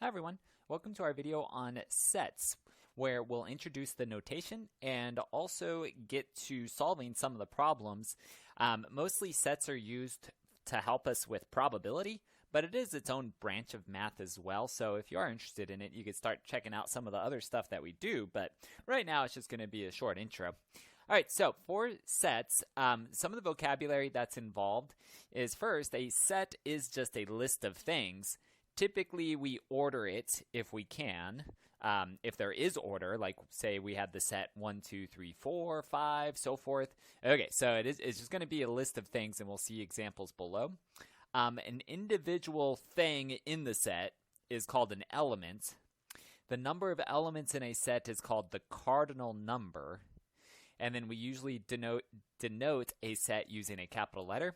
Hi everyone, welcome to our video on sets, where we'll introduce the notation and also get to solving some of the problems. Mostly sets are used to help us with probability, but it is its own branch of math as well. So if you are interested in it, you could start checking out some of the other stuff that we do, but right now it's just going to be a short intro. All right, so for sets, some of the vocabulary that's involved is first, a set is just a list of things. Typically, we order it if we can. If there is order, like say we had the set 1, 2, 3, 4, 5, so forth. Okay, so it's just going to be a list of things, and we'll see examples below. An individual thing in the set is called an element. The number of elements in a set is called the cardinal number. And then we usually denote a set using a capital letter.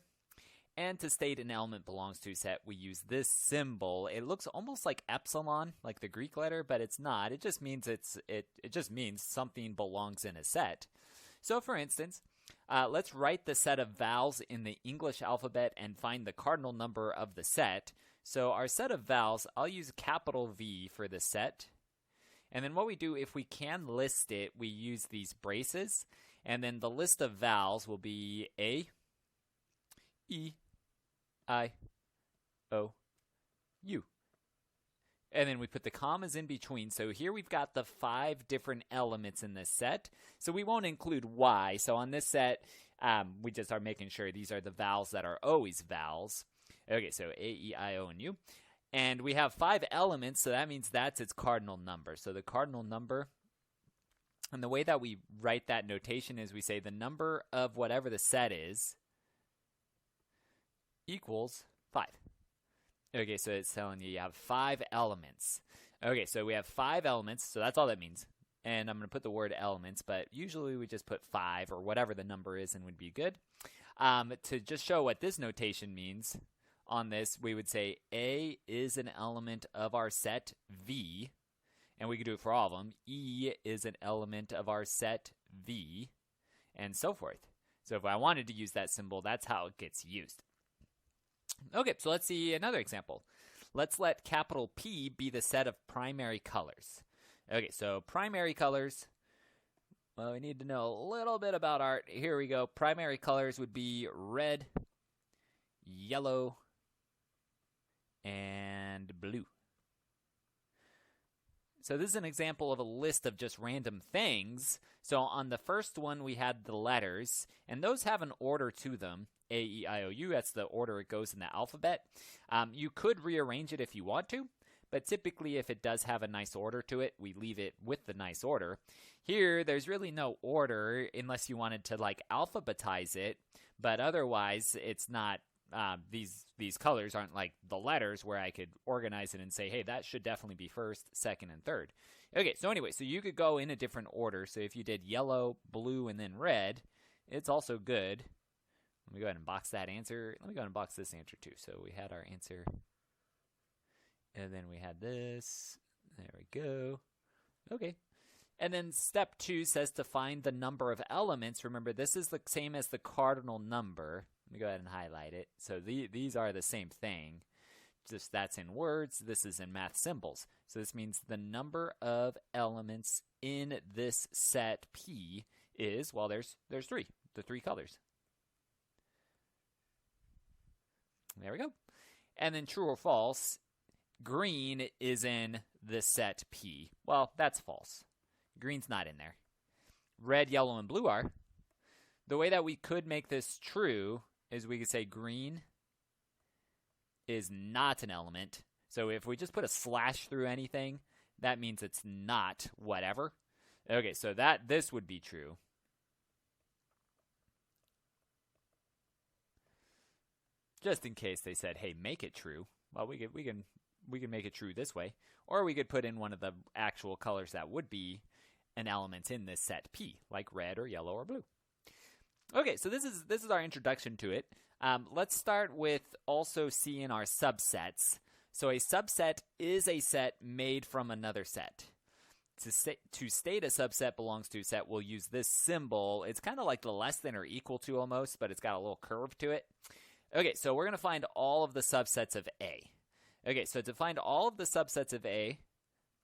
And to state an element belongs to a set, we use this symbol. It looks almost like epsilon, like the Greek letter, but it's not. It just means it just means something belongs in a set. So for instance, let's write the set of vowels in the English alphabet and find the cardinal number of the set. So our set of vowels, I'll use capital V for the set. And then what we do, if we can list it, we use these braces. And then the list of vowels will be A, E, I, O, U. And then we put the commas in between. So here we've got the 5 different elements in this set. So we won't include Y. So on this set, we just are making sure these are the vowels that are always vowels. Okay, so A, E, I, O, and U. And we have 5 elements, so that means that's its cardinal number. So the cardinal number, and the way that we write that notation is we say the number of whatever the set is equals 5. Okay, so it's telling you have 5 elements. Okay, so we have 5 elements, so that's all that means. And I'm going to put the word elements, but usually we just put 5 or whatever the number is and would be good. To just show what this notation means, on this, we would say A is an element of our set V, and we could do it for all of them. E is an element of our set V, and so forth. So if I wanted to use that symbol, that's how it gets used. Okay, so let's see another example. Let's let capital P be the set of primary colors. Okay, so primary colors, well, we need to know a little bit about art. Here we go. Primary colors would be red, yellow, and blue. So this is an example of a list of just random things. So on the first one, we had the letters, and those have an order to them. A, E, I, O, U, that's the order it goes in the alphabet. You could rearrange it if you want to, but typically if it does have a nice order to it, we leave it with the nice order. Here, there's really no order unless you wanted to like alphabetize it, but otherwise it's not. These colors aren't like the letters where I could organize it and say, hey, that should definitely be first, second, and third. Okay, so anyway, so you could go in a different order. So if you did yellow, blue, and then red, it's also good. Let me go ahead and box that answer. Let me go ahead and box this answer too. So we had our answer, and then we had this. There we go. Okay. And then step 2 says to find the number of elements. Remember, this is the same as the cardinal number. Let me go ahead and highlight it. So these are the same thing. Just that's in words. This is in math symbols. So this means the number of elements in this set P is, well, there's 3. The 3 colors. There we go. And then true or false, green is in the set P. Well, that's false. Green's not in there. Red, yellow, and blue are. The way that we could make this true is we could say green is not an element. So if we just put a slash through anything, that means it's not whatever. Okay, so this would be true. Just in case they said, hey, make it true. Well, we can make it true this way. Or we could put in one of the actual colors that would be an element in this set P, like red or yellow or blue. Okay, so this is our introduction to it. Let's start with also seeing our subsets. So a subset is a set made from another set. To state a subset belongs to a set, we'll use this symbol. It's kind of like the less than or equal to almost, but it's got a little curve to it. Okay, so we're going to find all of the subsets of A. Okay, so to find all of the subsets of A,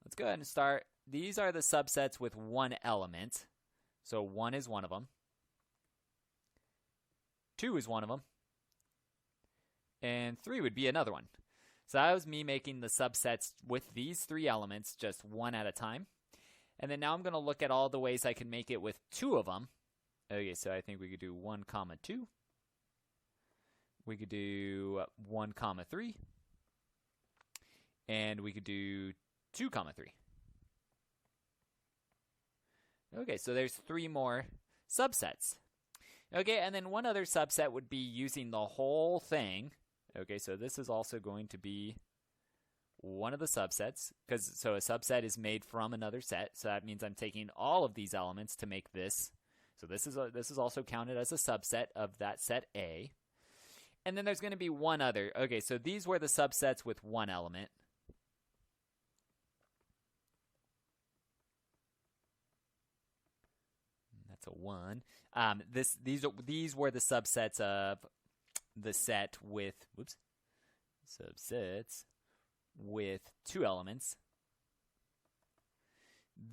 let's go ahead and start. These are the subsets with one element. So 1 is one of them. 2 is one of them. And 3 would be another one. So that was me making the subsets with these 3 elements just one at a time. And then now I'm going to look at all the ways I can make it with 2 of them. Okay, so I think we could do 1, 2. We could do 1, 3. And we could do 2, 3. Okay, so there's 3 more subsets. Okay, and then one other subset would be using the whole thing. Okay, so this is also going to be one of the subsets, so a subset is made from another set, so that means I'm taking all of these elements to make this. So this is also counted as a subset of that set A. And then there's going to be one other. Okay, so these were the subsets with one element. That's a 1. These were the subsets of the set with subsets with 2 elements.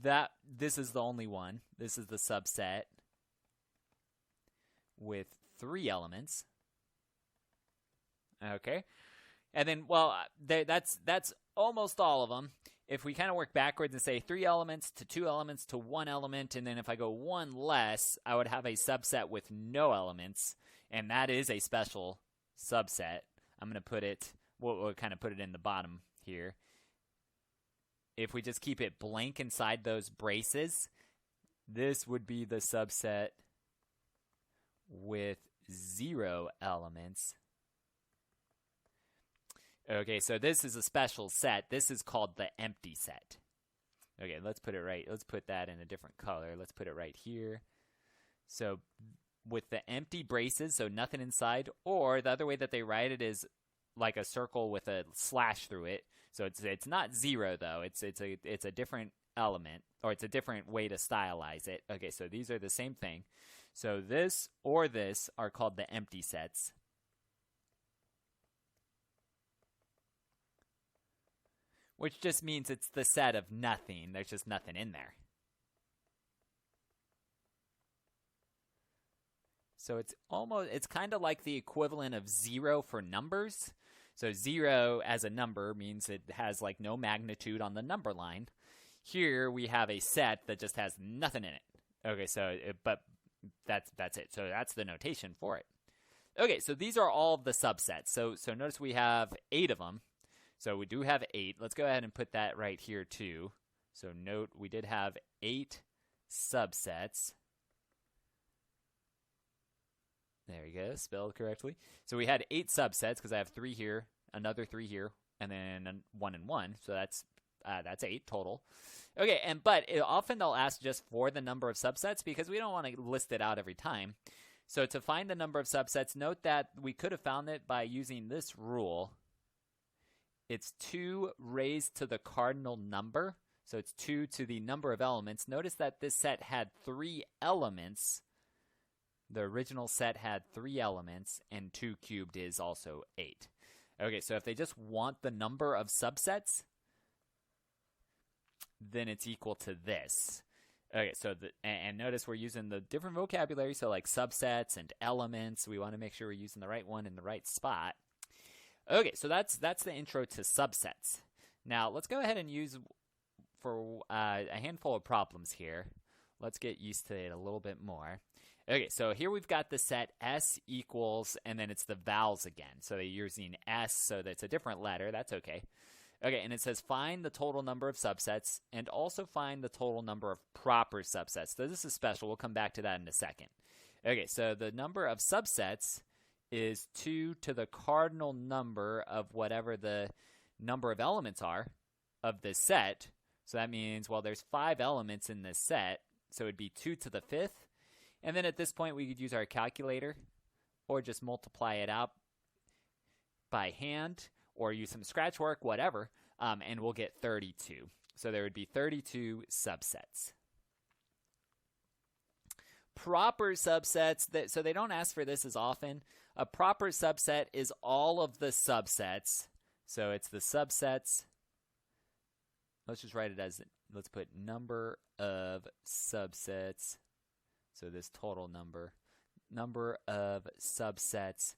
This is the only one. This is the subset with 3 elements. Okay, and then that's almost all of them. If we kind of work backwards and say 3 elements to 2 elements to 1 element, and then if I go 1 less, I would have a subset with no elements, and that is a special subset. I'm going to put it, we'll kind of put it in the bottom here. If we just keep it blank inside those braces, this would be the subset with 0 elements. Okay, so this is a special set. This is called the empty set. Okay, let's put it right. Let's put that in a different color. Let's put it right here. So with the empty braces, so nothing inside, or the other way that they write it is like a circle with a slash through it. So it's not 0 though. It's a different element, or it's a different way to stylize it. Okay, so these are the same thing. So this or this are called the empty sets. Which just means it's the set of nothing. There's just nothing in there. So it's kind of like the equivalent of 0 for numbers. So 0 as a number means it has like no magnitude on the number line. Here we have a set that just has nothing in it. Okay, but that's it. So that's the notation for it. Okay, so these are all of the subsets. So notice we have 8 of them. So we do have 8. Let's go ahead and put that right here too. So note we did have 8 subsets. There we go, spelled correctly. So we had 8 subsets because I have 3 here, another 3 here, and then 1 and 1. So that's 8 total. Okay, but often they'll ask just for the number of subsets because we don't want to list it out every time. So to find the number of subsets, note that we could have found it by using this rule. It's 2 raised to the cardinal number. So it's 2 to the number of elements. Notice that this set had 3 elements. The original set had 3 elements, and 2 cubed is also 8. Okay, so if they just want the number of subsets, then it's equal to this. Okay, so and notice we're using the different vocabulary, so like subsets and elements. We want to make sure we're using the right one in the right spot. Okay, so that's the intro to subsets. Now, let's go ahead and use for a handful of problems here. Let's get used to it a little bit more. Okay, so here we've got the set S equals, and then it's the vowels again. So they're using S, so that's a different letter. That's okay. Okay, and it says find the total number of subsets and also find the total number of proper subsets. So this is special. We'll come back to that in a second. Okay, so the number of subsets is 2 to the cardinal number of whatever the number of elements are of this set. So that means, well, there's 5 elements in this set, so it'd be 2 to the 5th. And then at this point, we could use our calculator or just multiply it out by hand or use some scratch work, whatever, and we'll get 32. So there would be 32 subsets. Proper subsets, so they don't ask for this as often. A proper subset is all of the subsets. So it's the subsets. Let's just write it as, let's put number of subsets. So this total number of subsets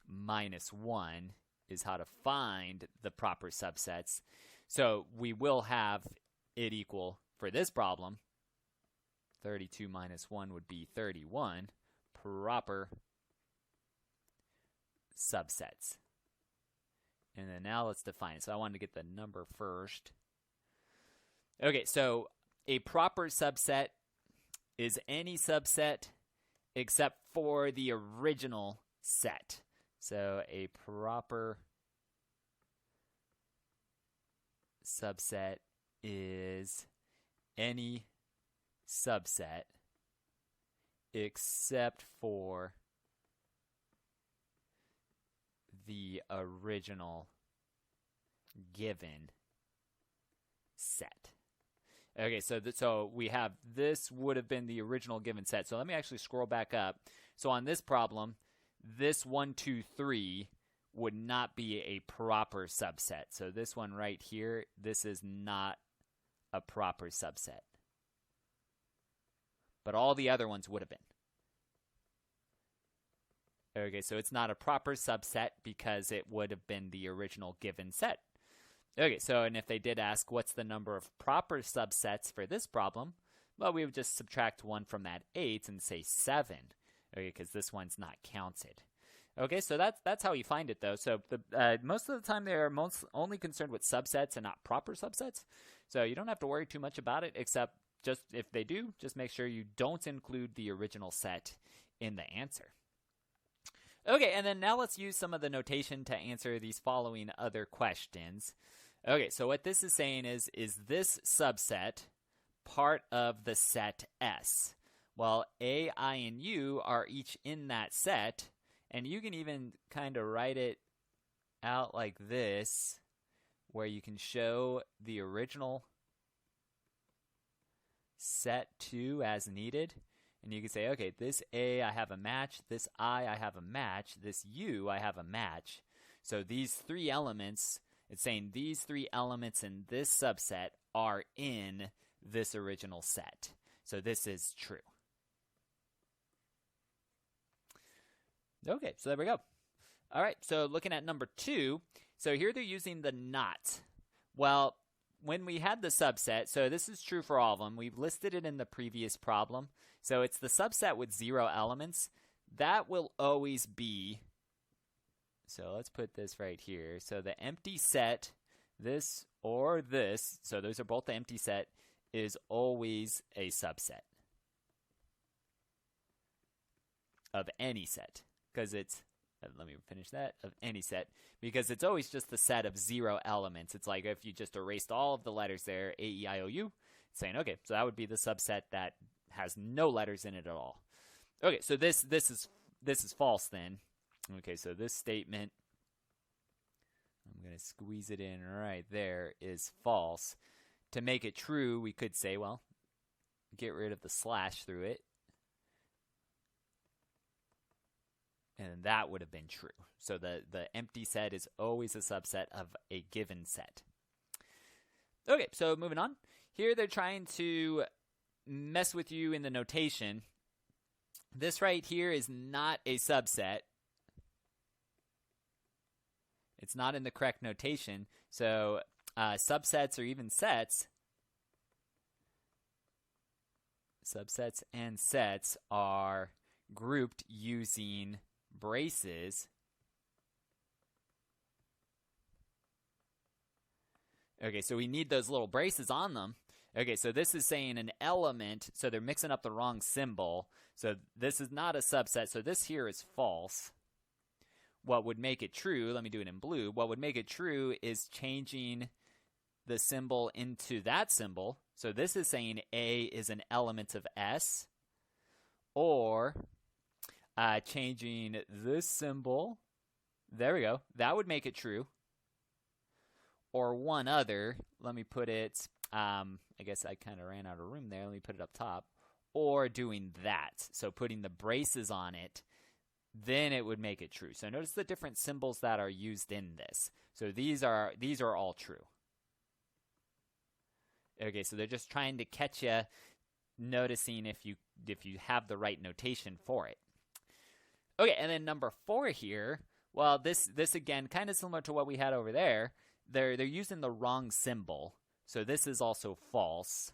minus 1 is how to find the proper subsets. So we will have it equal, for this problem, 32 minus 1 would be 31 proper subsets. And then now let's define it. So I wanted to get the number first. Okay, so a proper subset is any subset except for the original set. So a proper subset is any subset except for the original given set. Okay, so we have, this would have been the original given set. So let me actually scroll back up. So on this problem, this 1, 2, 3 would not be a proper subset. So this one right here, this is not a proper subset. But all the other ones would have been. Okay, so it's not a proper subset because it would have been the original given set. Okay, so and if they did ask what's the number of proper subsets for this problem, well, we would just subtract 1 from that 8 and say 7. Okay, because this one's not counted. Okay, so that's how you find it, though. So most of the time they're only concerned with subsets and not proper subsets. So you don't have to worry too much about it, except just if they do, just make sure you don't include the original set in the answer. Okay, and then now let's use some of the notation to answer these following other questions. Okay, so what this is saying is this subset part of the set S? Well, A, I, and U are each in that set, and you can even kind of write it out like this, where you can show the original set 2 as needed. And you can say, okay, this A, I have a match. This I have a match. This U, I have a match. So these 3 elements, it's saying these 3 elements in this subset are in this original set. So this is true. Okay, so there we go. All right, so looking at number 2, so here they're using the not. Well, when we had the subset, so this is true for all of them. We've listed it in the previous problem. So it's the subset with 0 elements. That will always be, so let's put this right here. So the empty set, this or this, so those are both the empty set, is always a subset of any set. Because it's, let me finish that, of any set, because it's always just the set of 0 elements. It's like if you just erased all of the letters there, A, E, I, O, U, saying, okay, so that would be the subset that has no letters in it at all. Okay, so this is false then. Okay, so this statement, I'm going to squeeze it in right there, is false. To make it true, we could say, well, get rid of the slash through it. And that would have been true. So the empty set is always a subset of a given set. Okay, so moving on. Here they're trying to mess with you in the notation. This right here is not a subset. It's not in the correct notation. So subsets or even sets, subsets and sets are grouped using braces. Okay, so we need those little braces on them. Okay, so this is saying an element, so they're mixing up the wrong symbol. So this is not a subset, so this here is false. What would make it true, let me do it in blue, what would make it true is changing the symbol into that symbol. So this is saying A is an element of S, or changing this symbol, there we go, that would make it true. Or one other, let me put it, I guess I kind of ran out of room there, let me put it up top. Or doing that, so putting the braces on it, then it would make it true. So notice the different symbols that are used in this. So these are all true. Okay, so they're just trying to catch you noticing if you have the right notation for it. Okay, and then number 4 here, well, this again, kind of similar to what we had over there. They're using the wrong symbol. So this is also false.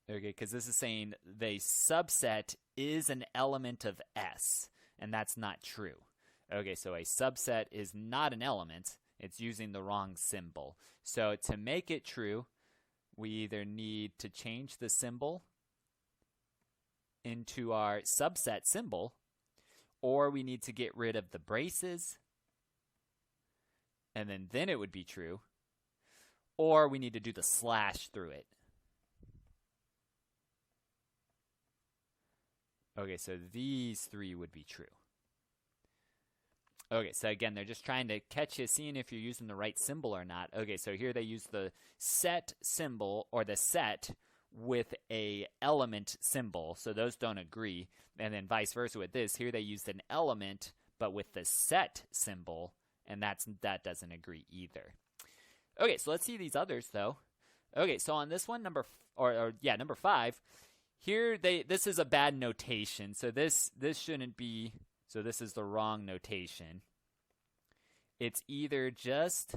Okay, because this is saying the subset is an element of S, and that's not true. Okay, so a subset is not an element. It's using the wrong symbol. So to make it true, we either need to change the symbol into our subset symbol, or we need to get rid of the braces, and then it would be true, or we need to do the slash through it. Okay, so these 3 would be true. Okay, so again, they're just trying to catch you, seeing if you're using the right symbol or not. Okay, so here they use the set symbol, or the set, with a element symbol, so those don't agree. And then vice versa with this. Here they used an element, but with the set symbol, and that doesn't agree either. Okay, so let's see these others, though. Okay, so on this one, number 5, here this is a bad notation, so this shouldn't be. So this is the wrong notation. It's either just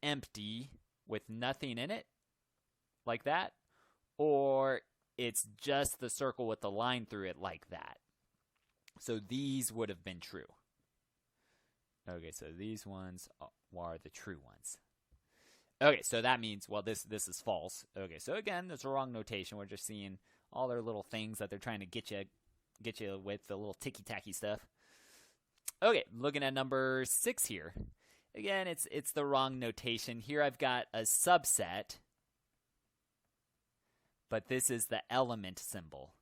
empty with nothing in it, like that, or it's just the circle with the line through it, like that. So these would have been true. Okay, so these ones are the true ones. Okay, so that means, well, this is false. Okay, so again, there's a wrong notation. We're just seeing all their little things that they're trying to get you with, the little ticky-tacky stuff. Okay, looking at number 6 here. Again, it's the wrong notation. Here I've got a subset, but this is the element symbol.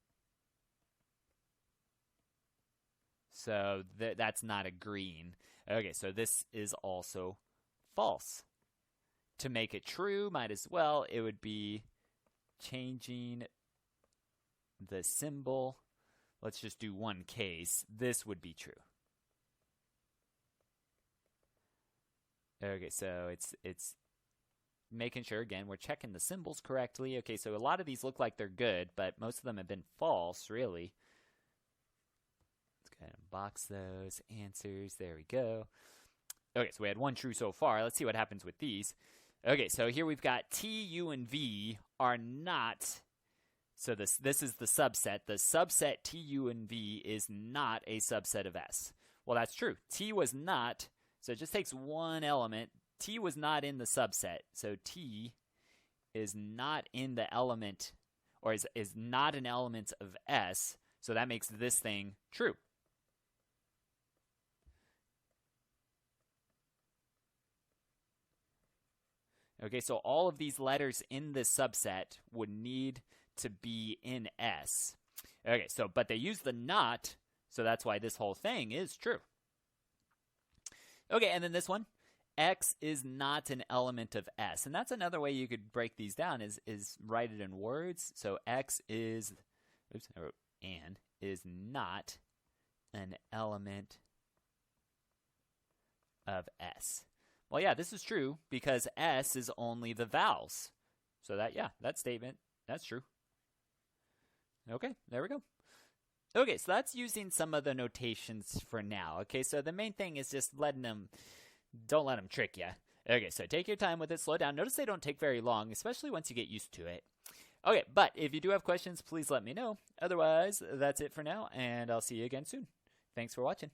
So that's not agreeing. Okay, so this is also false. To make it true, might as well, it would be changing the symbol. Let's just do one case. This would be true. Okay, so it's making sure, again, we're checking the symbols correctly. Okay, so a lot of these look like they're good, but most of them have been false, really. Let's go ahead and box those answers. There we go. Okay, so we had 1 true so far. Let's see what happens with these. Okay, so here we've got T, U, and V are not. So this is the subset. The subset T, U, and V is not a subset of S. Well, that's true. T was not. So it just takes one element. T was not in the subset. So T is not in the element, or is not an element of S. So that makes this thing true. Okay, so all of these letters in this subset would need to be in S. Okay, so but they use the not, so that's why this whole thing is true. Okay, and then this one, X is not an element of S. And that's another way you could break these down is write it in words. So X is, oops, I wrote and, is not an element of S. Well, yeah, this is true because S is only the vowels. So that statement, that's true. Okay, there we go. Okay, so that's using some of the notations for now. Okay, so the main thing is just don't let them trick you. Okay, so take your time with it, slow down. Notice they don't take very long, especially once you get used to it. Okay, but if you do have questions, please let me know. Otherwise, that's it for now, and I'll see you again soon. Thanks for watching.